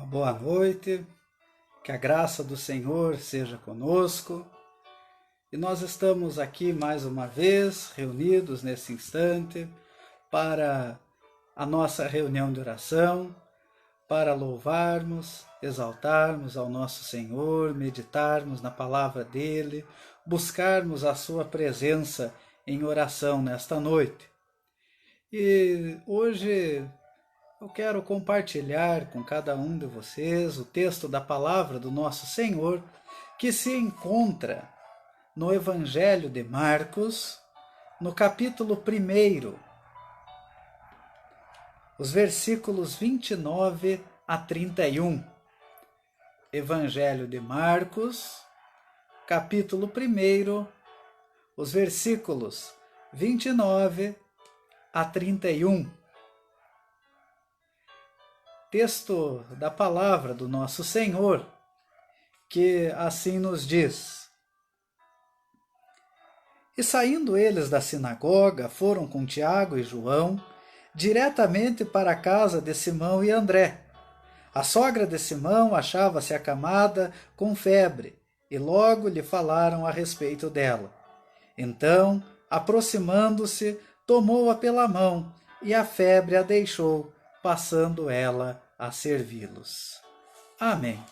Uma boa noite, que a graça do Senhor seja conosco. E nós estamos aqui mais uma vez, reunidos nesse instante, para a nossa reunião de oração, para louvarmos, exaltarmos ao nosso Senhor, meditarmos na palavra dEle, buscarmos a sua presença em oração nesta noite. E hoje eu quero compartilhar com cada um de vocês o texto da palavra do nosso Senhor, que se encontra no Evangelho de Marcos, no capítulo 1, os versículos 29 a 31. Evangelho de Marcos, capítulo 1, os versículos 29 a 31. Texto da palavra do nosso Senhor, que assim nos diz: E saindo eles da sinagoga, foram com Tiago e João diretamente para a casa de Simão e André. A sogra de Simão achava-se acamada com febre, e logo lhe falaram a respeito dela. Então, aproximando-se, tomou-a pela mão, e a febre a deixou, passando ela a servi-los. Amém.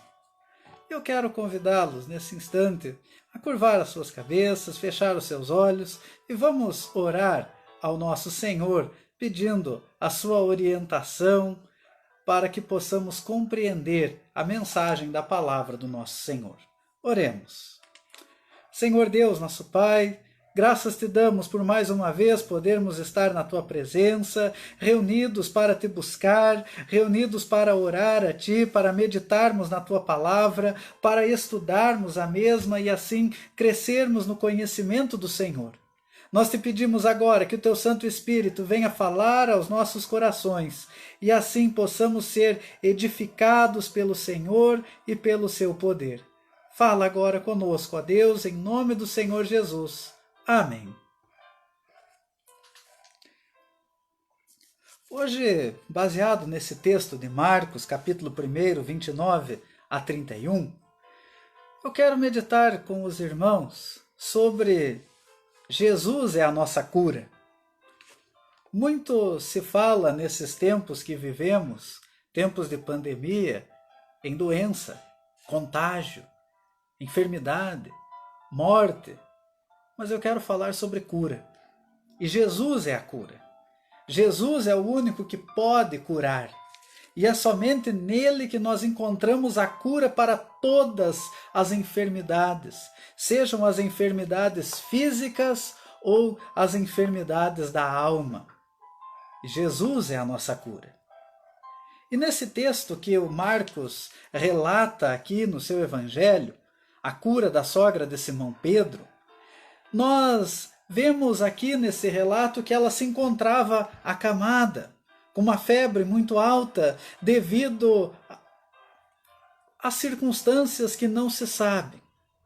Eu quero convidá-los nesse instante a curvar as suas cabeças, fechar os seus olhos e vamos orar ao nosso Senhor, pedindo a sua orientação para que possamos compreender a mensagem da palavra do nosso Senhor. Oremos. Senhor Deus, nosso Pai, graças te damos por mais uma vez podermos estar na tua presença, reunidos para te buscar, reunidos para orar a ti, para meditarmos na tua palavra, para estudarmos a mesma e assim crescermos no conhecimento do Senhor. Nós te pedimos agora que o teu Santo Espírito venha falar aos nossos corações e assim possamos ser edificados pelo Senhor e pelo seu poder. Fala agora conosco, ó Deus, em nome do Senhor Jesus. Amém. Hoje, baseado nesse texto de Marcos, capítulo 1, 29 a 31, eu quero meditar com os irmãos sobre Jesus é a nossa cura. Muito se fala nesses tempos que vivemos, tempos de pandemia, em doença, contágio, enfermidade, morte, mas eu quero falar sobre cura. E Jesus é a cura. Jesus é o único que pode curar. E é somente nele que nós encontramos a cura para todas as enfermidades, sejam as enfermidades físicas ou as enfermidades da alma. Jesus é a nossa cura. E nesse texto que o Marcos relata aqui no seu evangelho, a cura da sogra de Simão Pedro, nós vemos aqui nesse relato que ela se encontrava acamada, com uma febre muito alta, devido a circunstâncias que não se sabem.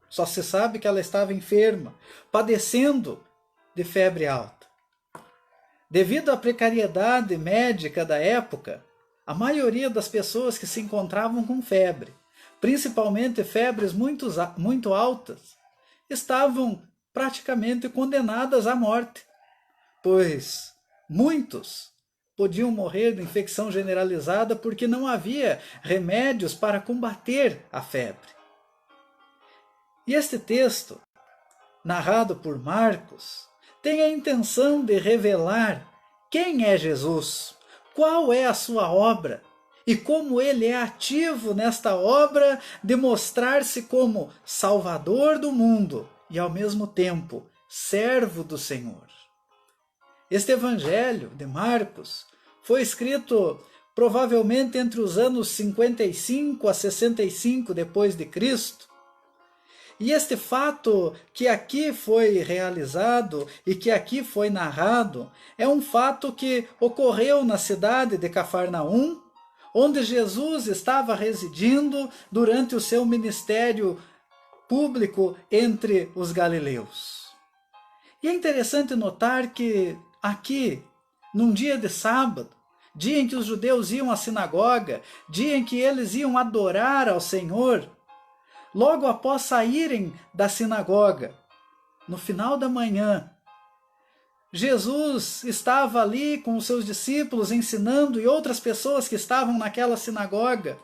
Só se sabe que ela estava enferma, padecendo de febre alta. Devido à precariedade médica da época, a maioria das pessoas que se encontravam com febre, principalmente febres muito altas, estavam praticamente condenadas à morte, pois muitos podiam morrer de infecção generalizada porque não havia remédios para combater a febre. E este texto, narrado por Marcos, tem a intenção de revelar quem é Jesus, qual é a sua obra e como ele é ativo nesta obra de mostrar-se como Salvador do mundo e, ao mesmo tempo, servo do Senhor. Este evangelho de Marcos foi escrito provavelmente entre os anos 55 a 65 depois de Cristo. E este fato que aqui foi realizado e que aqui foi narrado é um fato que ocorreu na cidade de Cafarnaum, onde Jesus estava residindo durante o seu ministério público entre os galileus. E é interessante notar que aqui, num dia de sábado, dia em que os judeus iam à sinagoga, dia em que eles iam adorar ao Senhor, logo após saírem da sinagoga, no final da manhã, Jesus estava ali com os seus discípulos ensinando e outras pessoas que estavam naquela sinagoga.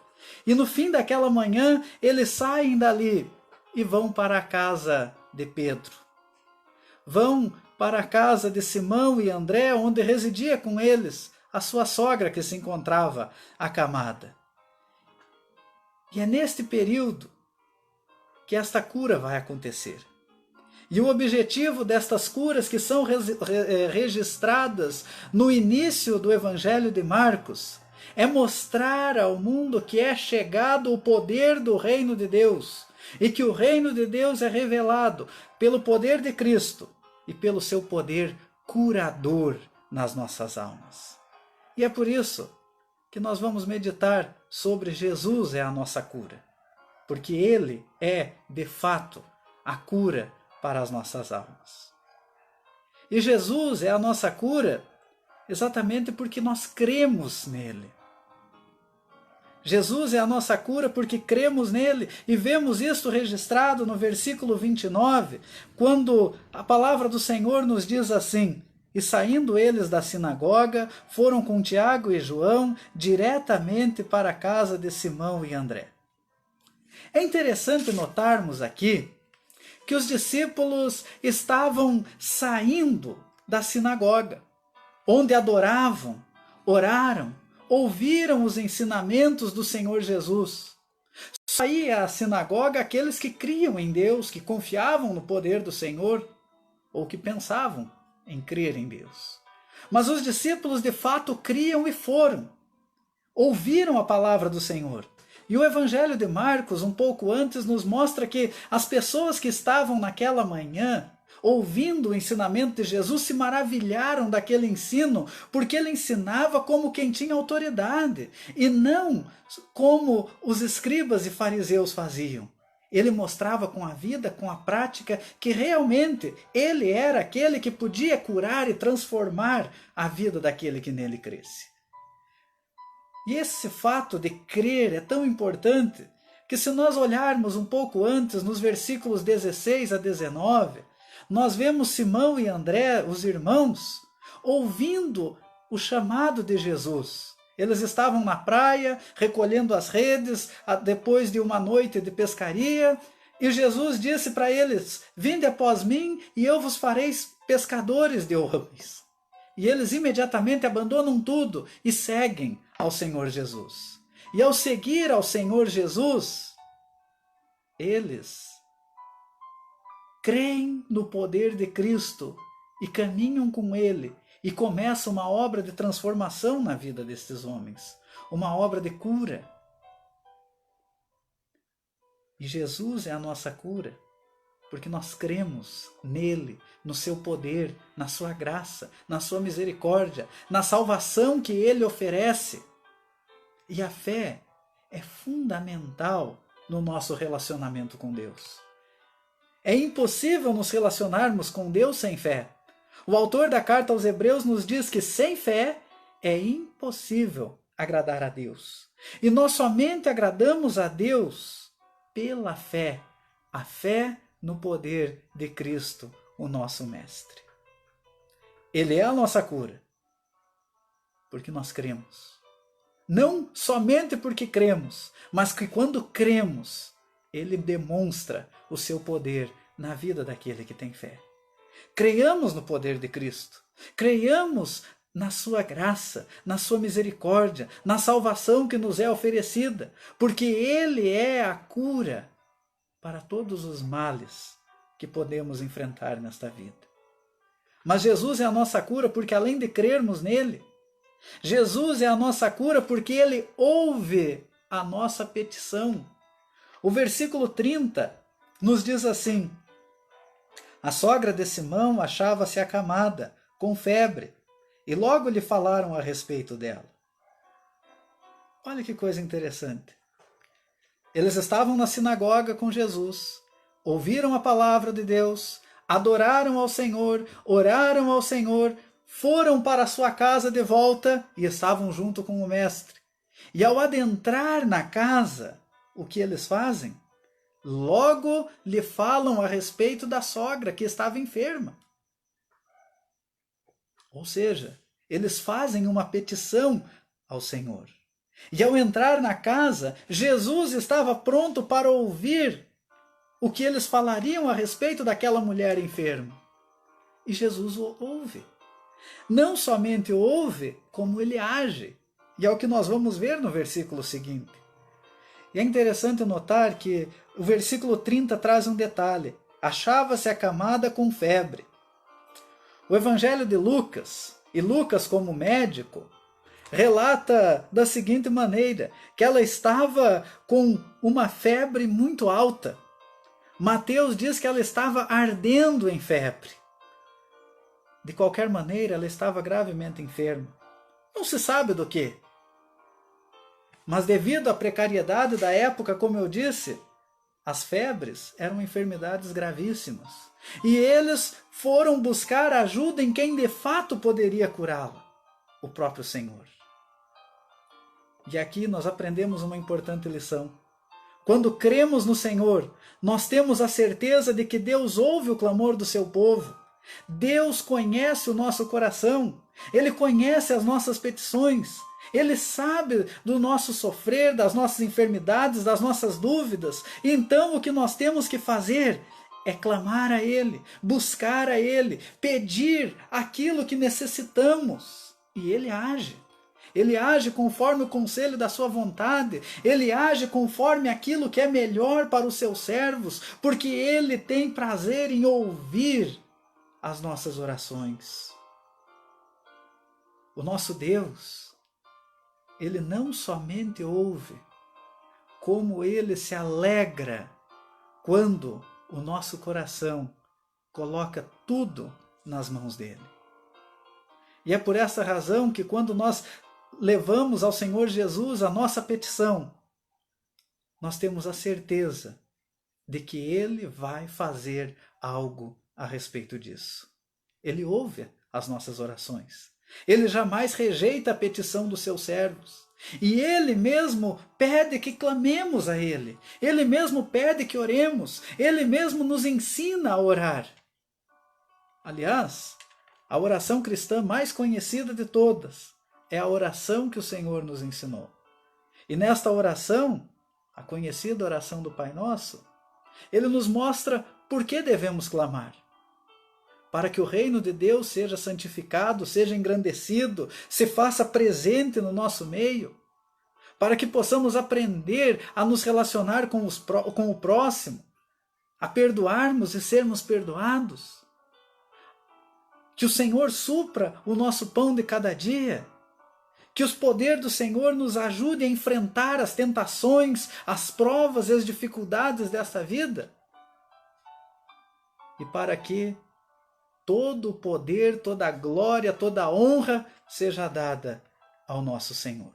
E no fim daquela manhã, eles saem dali e vão para a casa de Pedro. Vão para a casa de Simão e André, onde residia com eles a sua sogra que se encontrava acamada. E é neste período que esta cura vai acontecer. E o objetivo destas curas que são registradas no início do Evangelho de Marcos é mostrar ao mundo que é chegado o poder do reino de Deus e que o reino de Deus é revelado pelo poder de Cristo e pelo seu poder curador nas nossas almas. E é por isso que nós vamos meditar sobre Jesus é a nossa cura, porque Ele é, de fato, a cura para as nossas almas. E Jesus é a nossa cura exatamente porque nós cremos nele. Jesus é a nossa cura porque cremos nele e vemos isto registrado no versículo 29, quando a palavra do Senhor nos diz assim: e saindo eles da sinagoga, foram com Tiago e João diretamente para a casa de Simão e André. É interessante notarmos aqui que os discípulos estavam saindo da sinagoga, onde adoravam, oraram, ouviram os ensinamentos do Senhor Jesus. Só ia à sinagoga aqueles que criam em Deus, que confiavam no poder do Senhor, ou que pensavam em crer em Deus. Mas os discípulos de fato criam e foram, ouviram a palavra do Senhor. E o Evangelho de Marcos, um pouco antes, nos mostra que as pessoas que estavam naquela manhã, ouvindo o ensinamento de Jesus, se maravilharam daquele ensino, porque ele ensinava como quem tinha autoridade, e não como os escribas e fariseus faziam. Ele mostrava com a vida, com a prática, que realmente ele era aquele que podia curar e transformar a vida daquele que nele cresce. E esse fato de crer é tão importante que, se nós olharmos um pouco antes, nos versículos 16 a 19, nós vemos Simão e André, os irmãos, ouvindo o chamado de Jesus. Eles estavam na praia, recolhendo as redes, depois de uma noite de pescaria, e Jesus disse para eles: vinde após mim e eu vos farei pescadores de homens. E eles imediatamente abandonam tudo e seguem ao Senhor Jesus. E ao seguir ao Senhor Jesus, eles creem no poder de Cristo e caminham com Ele e começa uma obra de transformação na vida destes homens, uma obra de cura. E Jesus é a nossa cura, porque nós cremos nele, no seu poder, na sua graça, na sua misericórdia, na salvação que ele oferece. E a fé é fundamental no nosso relacionamento com Deus. É impossível nos relacionarmos com Deus sem fé. O autor da carta aos Hebreus nos diz que sem fé é impossível agradar a Deus. E nós somente agradamos a Deus pela fé, a fé no poder de Cristo, o nosso Mestre. Ele é a nossa cura, porque nós cremos. Não somente porque cremos, mas que quando cremos, ele demonstra o seu poder na vida daquele que tem fé. Creiamos no poder de Cristo, creiamos na sua graça, na sua misericórdia, na salvação que nos é oferecida, porque ele é a cura para todos os males que podemos enfrentar nesta vida. Mas Jesus é a nossa cura porque, além de crermos nele, Jesus é a nossa cura porque ele ouve a nossa petição. O versículo 30 nos diz assim: a sogra de Simão achava-se acamada, com febre, e logo lhe falaram a respeito dela. Olha que coisa interessante. Eles estavam na sinagoga com Jesus, ouviram a palavra de Deus, adoraram ao Senhor, oraram ao Senhor, foram para sua casa de volta e estavam junto com o mestre. E ao adentrar na casa, o que eles fazem? Logo lhe falam a respeito da sogra que estava enferma. Ou seja, eles fazem uma petição ao Senhor. E ao entrar na casa, Jesus estava pronto para ouvir o que eles falariam a respeito daquela mulher enferma. E Jesus o ouve. Não somente ouve, como ele age. E é o que nós vamos ver no versículo seguinte. E é interessante notar que o versículo 30 traz um detalhe. Achava-se acamada com febre. O Evangelho de Lucas, e Lucas como médico, relata da seguinte maneira, que ela estava com uma febre muito alta. Mateus diz que ela estava ardendo em febre. De qualquer maneira, ela estava gravemente enferma. Não se sabe do que. Mas devido à precariedade da época, como eu disse, as febres eram enfermidades gravíssimas. E eles foram buscar ajuda em quem de fato poderia curá-la, o próprio Senhor. E aqui nós aprendemos uma importante lição. Quando cremos no Senhor, nós temos a certeza de que Deus ouve o clamor do seu povo. Deus conhece o nosso coração. Ele conhece as nossas petições. Ele sabe do nosso sofrer, das nossas enfermidades, das nossas dúvidas. Então o que nós temos que fazer é clamar a Ele, buscar a Ele, pedir aquilo que necessitamos. E Ele age. Ele age conforme o conselho da sua vontade. Ele age conforme aquilo que é melhor para os seus servos, porque Ele tem prazer em ouvir as nossas orações. O nosso Deus, Ele não somente ouve, como Ele se alegra quando o nosso coração coloca tudo nas mãos dEle. E é por essa razão que quando nós levamos ao Senhor Jesus a nossa petição, nós temos a certeza de que Ele vai fazer algo a respeito disso. Ele ouve as nossas orações. Ele jamais rejeita a petição dos seus servos. E Ele mesmo pede que clamemos a Ele. Ele mesmo pede que oremos. Ele mesmo nos ensina a orar. Aliás, a oração cristã mais conhecida de todas é a oração que o Senhor nos ensinou. E nesta oração, a conhecida oração do Pai Nosso, Ele nos mostra por que devemos clamar. Para que o reino de Deus seja santificado, seja engrandecido, se faça presente no nosso meio. Para que possamos aprender a nos relacionar com o próximo, a perdoarmos e sermos perdoados. Que o Senhor supra o nosso pão de cada dia. Que os poderes do Senhor nos ajudem a enfrentar as tentações, as provas e as dificuldades desta vida. E para que todo o poder, toda a glória, toda a honra seja dada ao nosso Senhor.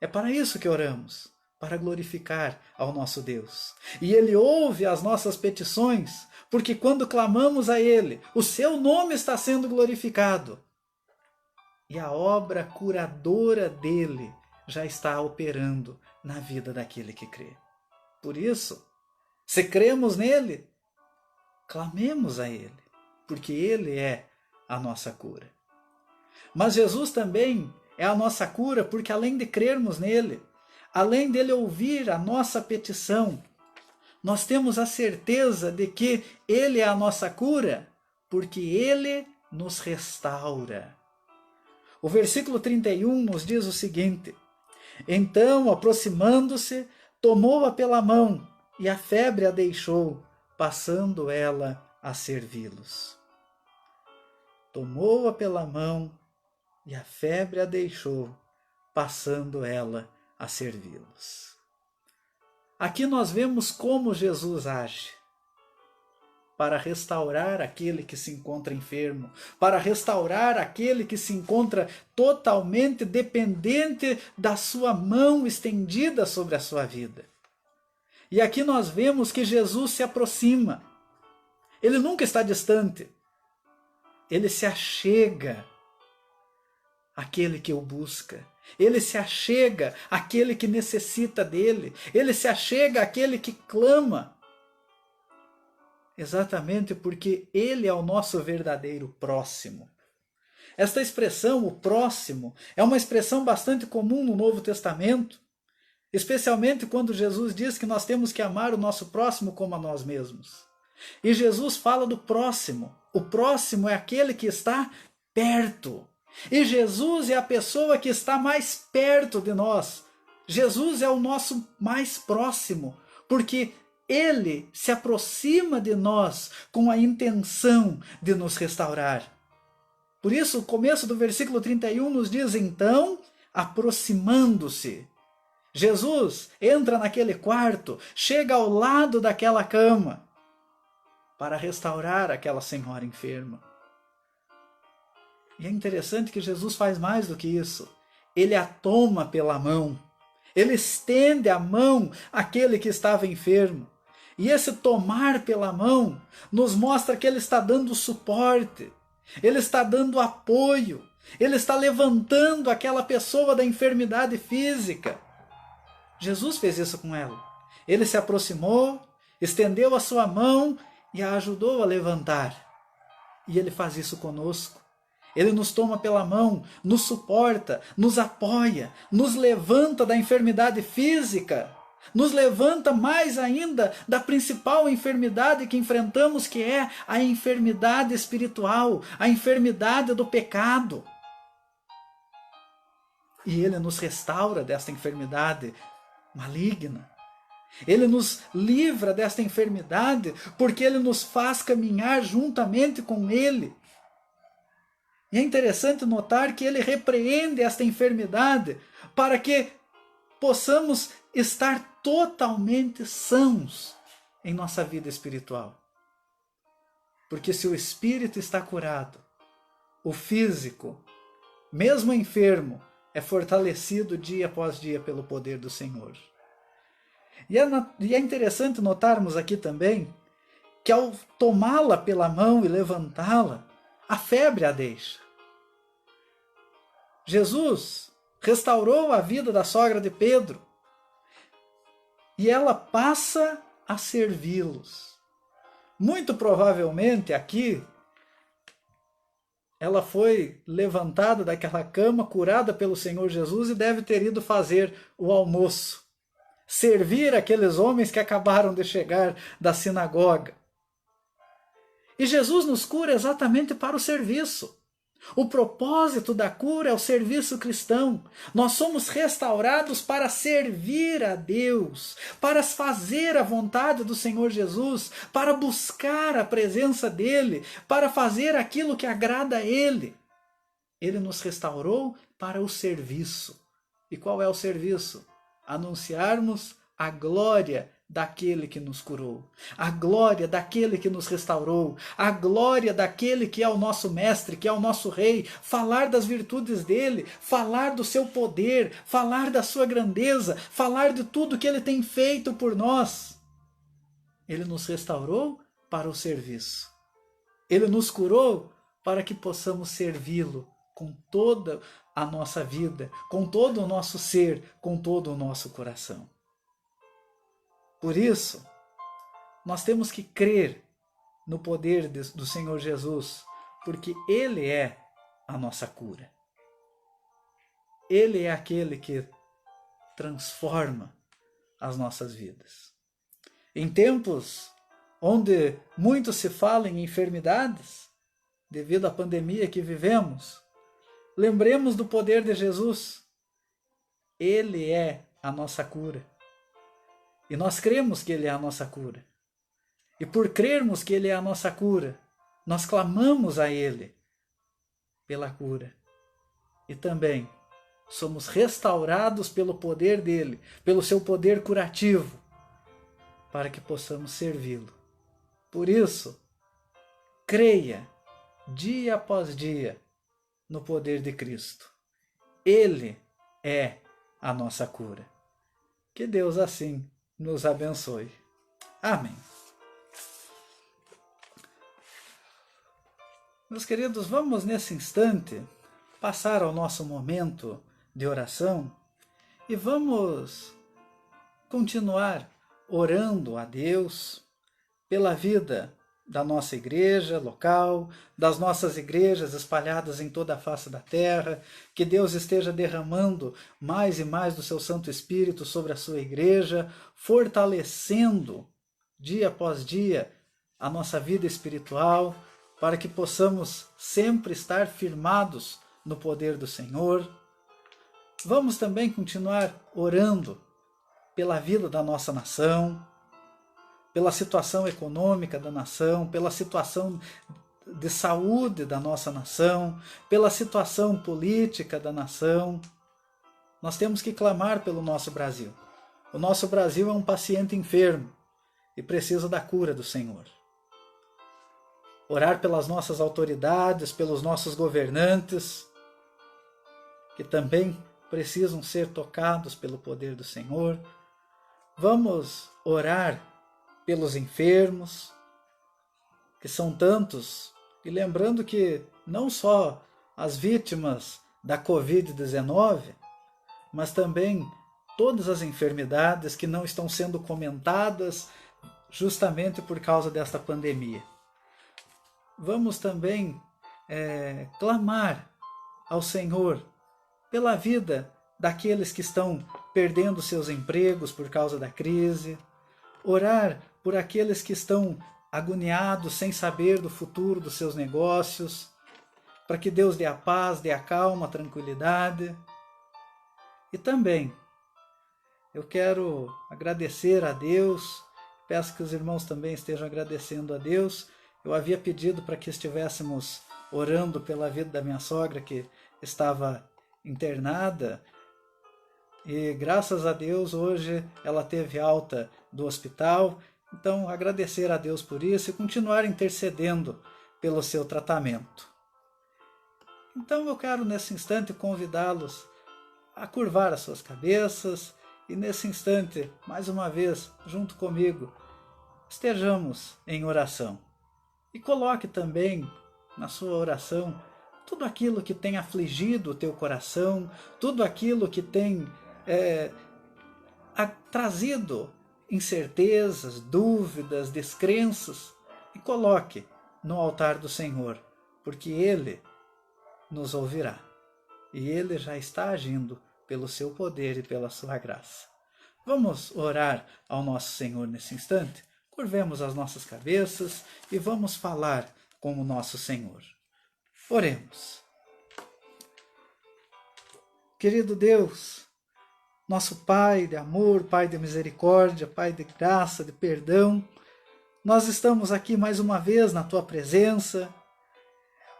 É para isso que oramos, para glorificar ao nosso Deus. E Ele ouve as nossas petições, porque quando clamamos a Ele, o seu nome está sendo glorificado. E a obra curadora dEle já está operando na vida daquele que crê. Por isso, se cremos nele, clamemos a Ele, porque Ele é a nossa cura. Mas Jesus também é a nossa cura, porque além de crermos nele, além dele ouvir a nossa petição, nós temos a certeza de que Ele é a nossa cura, porque Ele nos restaura. O versículo 31 nos diz o seguinte: então, aproximando-se, tomou-a pela mão, e a febre a deixou, passando ela a servi-los. Tomou-a pela mão, e a febre a deixou, passando ela a servi-los. Aqui nós vemos como Jesus age para restaurar aquele que se encontra enfermo, para restaurar aquele que se encontra totalmente dependente da sua mão estendida sobre a sua vida. E aqui nós vemos que Jesus se aproxima. Ele nunca está distante. ele se achega àquele que o busca. Ele se achega àquele que necessita dele. Ele se achega àquele que clama. Exatamente porque ele é o nosso verdadeiro próximo. Esta expressão, o próximo, é uma expressão bastante comum no Novo Testamento, especialmente quando Jesus diz que nós temos que amar o nosso próximo como a nós mesmos. E Jesus fala do próximo. O próximo é aquele que está perto. E Jesus é a pessoa que está mais perto de nós. Jesus é o nosso mais próximo, porque ele se aproxima de nós com a intenção de nos restaurar. Por isso, o começo do versículo 31 nos diz, então, aproximando-se. Jesus entra naquele quarto, chega ao lado daquela cama, para restaurar aquela senhora enferma. E é interessante que Jesus faz mais do que isso. Ele a toma pela mão. Ele estende a mão àquele que estava enfermo. E esse tomar pela mão nos mostra que ele está dando suporte. Ele está dando apoio. Ele está levantando aquela pessoa da enfermidade física. Jesus fez isso com ela. Ele se aproximou, estendeu a sua mão e a ajudou a levantar. E ele faz isso conosco. Ele nos toma pela mão, nos suporta, nos apoia, nos levanta da enfermidade física, nos levanta mais ainda da principal enfermidade que enfrentamos, que é a enfermidade espiritual, a enfermidade do pecado. E ele nos restaura desta enfermidade maligna. Ele nos livra desta enfermidade porque ele nos faz caminhar juntamente com ele. E é interessante notar que ele repreende esta enfermidade para que possamos estar totalmente sãos em nossa vida espiritual. Porque se o espírito está curado, o físico, mesmo enfermo, é fortalecido dia após dia pelo poder do Senhor. E é interessante notarmos aqui também que ao tomá-la pela mão e levantá-la, a febre a deixa. Jesus restaurou a vida da sogra de Pedro e ela passa a servi-los. Muito provavelmente aqui ela foi levantada daquela cama, curada pelo Senhor Jesus e deve ter ido fazer o almoço, servir aqueles homens que acabaram de chegar da sinagoga. E Jesus nos cura exatamente para o serviço. O propósito da cura é o serviço cristão. Nós somos restaurados para servir a Deus, para fazer a vontade do Senhor Jesus, para buscar a presença dEle, para fazer aquilo que agrada a Ele. Ele nos restaurou para o serviço. E qual é o serviço? Anunciarmos a glória daquele que nos curou, a glória daquele que nos restaurou, a glória daquele que é o nosso mestre, que é o nosso rei, falar das virtudes dele, falar do seu poder, falar da sua grandeza, falar de tudo que ele tem feito por nós. Ele nos restaurou para o serviço. Ele nos curou para que possamos servi-lo com toda a nossa vida, com todo o nosso ser, com todo o nosso coração. Por isso, nós temos que crer no poder do Senhor Jesus, porque Ele é a nossa cura. Ele é aquele que transforma as nossas vidas. Em tempos onde muito se fala em enfermidades, devido à pandemia que vivemos, lembremos do poder de Jesus. Ele é a nossa cura. E nós cremos que Ele é a nossa cura. E por crermos que Ele é a nossa cura, nós clamamos a Ele pela cura. E também somos restaurados pelo poder dEle, pelo seu poder curativo, para que possamos servi-lo. Por isso, creia dia após dia no poder de Cristo. Ele é a nossa cura. Que Deus assim nos abençoe. Amém. Meus queridos, vamos nesse instante passar ao nosso momento de oração e vamos continuar orando a Deus pela vida da nossa igreja local, das nossas igrejas espalhadas em toda a face da terra, que Deus esteja derramando mais e mais do seu Santo Espírito sobre a sua igreja, fortalecendo dia após dia a nossa vida espiritual, para que possamos sempre estar firmados no poder do Senhor. Vamos também continuar orando pela vida da nossa nação, pela situação econômica da nação, pela situação de saúde da nossa nação, pela situação política da nação. Nós temos que clamar pelo nosso Brasil. O nosso Brasil é um paciente enfermo e precisa da cura do Senhor. Orar pelas nossas autoridades, pelos nossos governantes, que também precisam ser tocados pelo poder do Senhor. Vamos orar pelos enfermos, que são tantos, e lembrando que não só as vítimas da Covid-19, mas também todas as enfermidades que não estão sendo comentadas justamente por causa desta pandemia. Vamos também clamar ao Senhor pela vida daqueles que estão perdendo seus empregos por causa da crise, orar por aqueles que estão agoniados sem saber do futuro dos seus negócios, para que Deus dê a paz, dê a calma, a tranquilidade. E também eu quero agradecer a Deus, peço que os irmãos também estejam agradecendo a Deus. Eu havia pedido para que estivéssemos orando pela vida da minha sogra, que estava internada, e graças a Deus hoje ela teve alta do hospital. Então agradecer a Deus por isso e continuar intercedendo pelo seu tratamento. Então eu quero nesse instante convidá-los a curvar as suas cabeças e nesse instante, mais uma vez, junto comigo, estejamos em oração. E coloque também na sua oração tudo aquilo que tem afligido o teu coração, tudo aquilo que tem trazido incertezas, dúvidas, descrenças, e coloque no altar do Senhor, porque Ele nos ouvirá. E Ele já está agindo pelo seu poder e pela sua graça. Vamos orar ao nosso Senhor nesse instante? Curvemos as nossas cabeças e vamos falar com o nosso Senhor. Oremos. Querido Deus, nosso Pai de amor, Pai de misericórdia, Pai de graça, de perdão, nós estamos aqui mais uma vez na Tua presença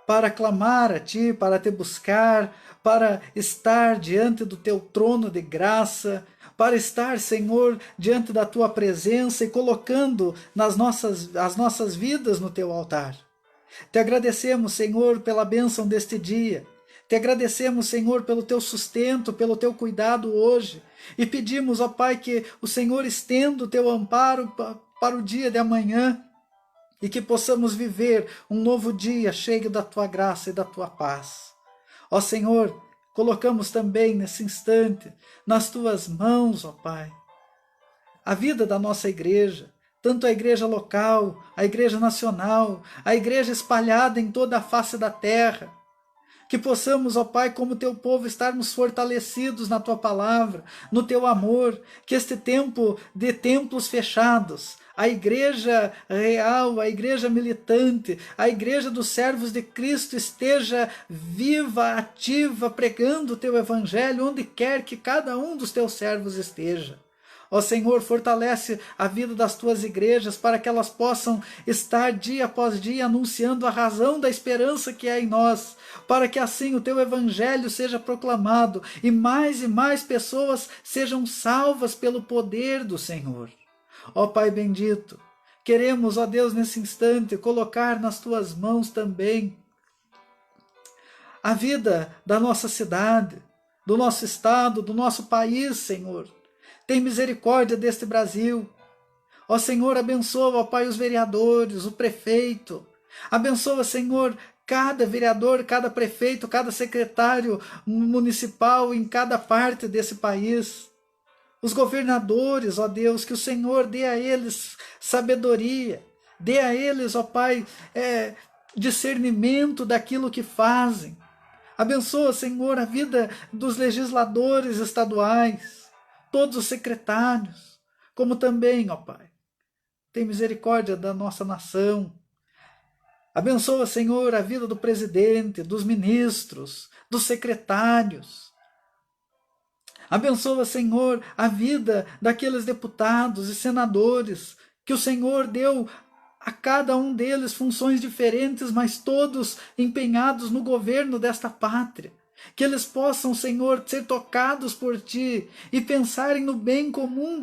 para clamar a Ti, para Te buscar, para estar diante do Teu trono de graça, para estar, Senhor, diante da Tua presença e colocando as nossas vidas no Teu altar. Te agradecemos, Senhor, pela bênção deste dia. Te agradecemos, Senhor, pelo Teu sustento, pelo Teu cuidado hoje. E pedimos, ó Pai, que o Senhor estenda o Teu amparo para o dia de amanhã e que possamos viver um novo dia cheio da Tua graça e da Tua paz. Ó Senhor, colocamos também nesse instante nas Tuas mãos, ó Pai, a vida da nossa igreja, tanto a igreja local, a igreja nacional, a igreja espalhada em toda a face da terra. Que possamos, ó Pai, como Teu povo, estarmos fortalecidos na Tua palavra, no Teu amor, que este tempo de templos fechados, a igreja real, a igreja militante, a igreja dos servos de Cristo esteja viva, ativa, pregando o Teu evangelho, onde quer que cada um dos Teus servos esteja. Ó Senhor, fortalece a vida das Tuas igrejas para que elas possam estar dia após dia anunciando a razão da esperança que é em nós, para que assim o Teu evangelho seja proclamado e mais pessoas sejam salvas pelo poder do Senhor. Ó Pai bendito, queremos, ó Deus, nesse instante colocar nas Tuas mãos também a vida da nossa cidade, do nosso estado, do nosso país, Senhor. Tem misericórdia deste Brasil. Ó Senhor, abençoa, ó Pai, os vereadores, o prefeito. Abençoa, Senhor, cada vereador, cada prefeito, cada secretário municipal em cada parte desse país. Os governadores, ó Deus, que o Senhor dê a eles sabedoria, dê a eles, ó Pai, discernimento daquilo que fazem. Abençoa, Senhor, a vida dos legisladores estaduais, todos os secretários, como também, ó Pai, tem misericórdia da nossa nação. Abençoa, Senhor, a vida do presidente, dos ministros, dos secretários. Abençoa, Senhor, a vida daqueles deputados e senadores que o Senhor deu a cada um deles funções diferentes, mas todos empenhados no governo desta pátria. Que eles possam, Senhor, ser tocados por Ti e pensarem no bem comum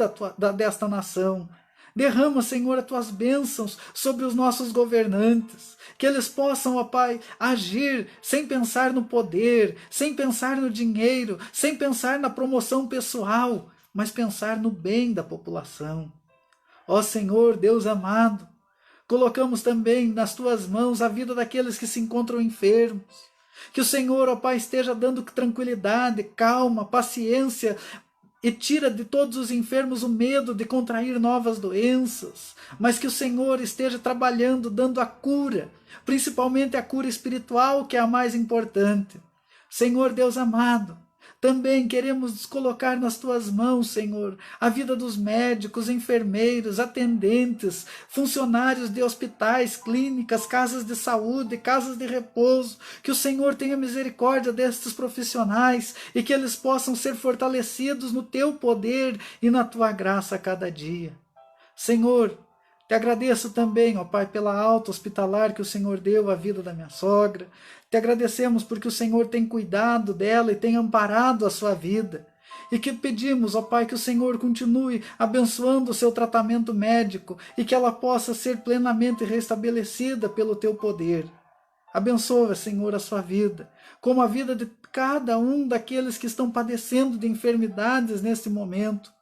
desta nação. Derrama, Senhor, as Tuas bênçãos sobre os nossos governantes. Que eles possam, ó Pai, agir sem pensar no poder, sem pensar no dinheiro, sem pensar na promoção pessoal, mas pensar no bem da população. Ó Senhor, Deus amado, colocamos também nas Tuas mãos a vida daqueles que se encontram enfermos. Que o Senhor, ó Pai, esteja dando tranquilidade, calma, paciência, e tira de todos os enfermos o medo de contrair novas doenças, mas que o Senhor esteja trabalhando, dando a cura, principalmente a cura espiritual, que é a mais importante. Senhor Deus amado, também queremos nos colocar nas Tuas mãos, Senhor, a vida dos médicos, enfermeiros, atendentes, funcionários de hospitais, clínicas, casas de saúde, casas de repouso. Que o Senhor tenha misericórdia destes profissionais e que eles possam ser fortalecidos no Teu poder e na Tua graça a cada dia. Senhor, Te agradeço também, ó Pai, pela alta hospitalar que o Senhor deu à vida da minha sogra. Te agradecemos porque o Senhor tem cuidado dela e tem amparado a sua vida. E que pedimos, ó Pai, que o Senhor continue abençoando o seu tratamento médico e que ela possa ser plenamente restabelecida pelo Teu poder. Abençoa, Senhor, a sua vida, como a vida de cada um daqueles que estão padecendo de enfermidades neste momento.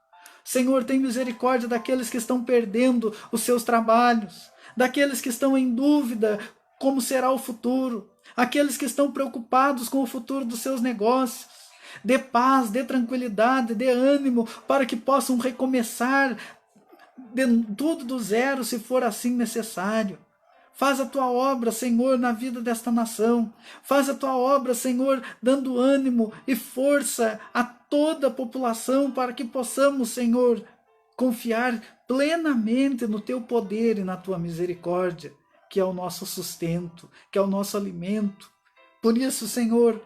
Senhor, tem misericórdia daqueles que estão perdendo os seus trabalhos, daqueles que estão em dúvida como será o futuro, aqueles que estão preocupados com o futuro dos seus negócios. Dê paz, dê tranquilidade, dê ânimo para que possam recomeçar tudo do zero, se for assim necessário. Faz a Tua obra, Senhor, na vida desta nação. Faz a Tua obra, Senhor, dando ânimo e força a toda a população para que possamos, Senhor, confiar plenamente no Teu poder e na Tua misericórdia, que é o nosso sustento, que é o nosso alimento. Por isso, Senhor,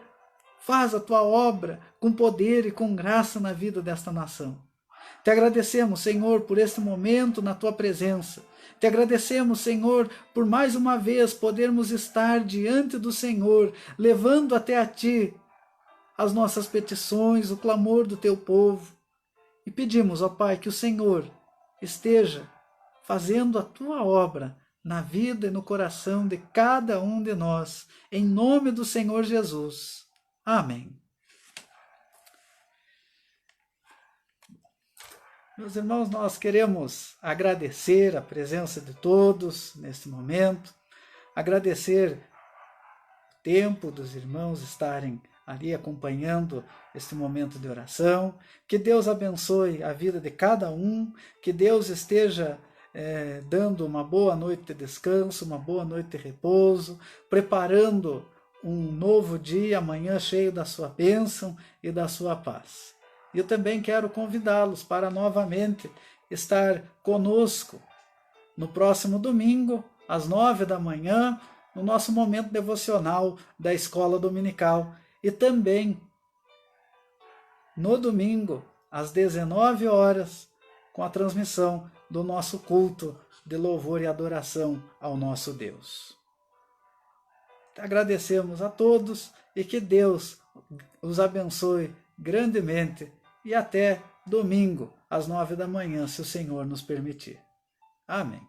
faz a Tua obra com poder e com graça na vida desta nação. Te agradecemos, Senhor, por este momento na Tua presença. Te agradecemos, Senhor, por mais uma vez podermos estar diante do Senhor, levando até a Ti as nossas petições, o clamor do Teu povo. E pedimos, ó Pai, que o Senhor esteja fazendo a Tua obra na vida e no coração de cada um de nós, em nome do Senhor Jesus. Amém. Meus irmãos, nós queremos agradecer a presença de todos neste momento, agradecer o tempo dos irmãos estarem ali acompanhando este momento de oração. Que Deus abençoe a vida de cada um, que Deus esteja dando uma boa noite de descanso, uma boa noite de repouso, preparando um novo dia, amanhã cheio da sua bênção e da sua paz. E eu também quero convidá-los para novamente estar conosco no próximo domingo, às 9 da manhã, no nosso momento devocional da Escola Dominical. E também no domingo, às 19 horas, com a transmissão do nosso culto de louvor e adoração ao nosso Deus. Agradecemos a todos e que Deus os abençoe grandemente. E até domingo, às 9 da manhã, se o Senhor nos permitir. Amém.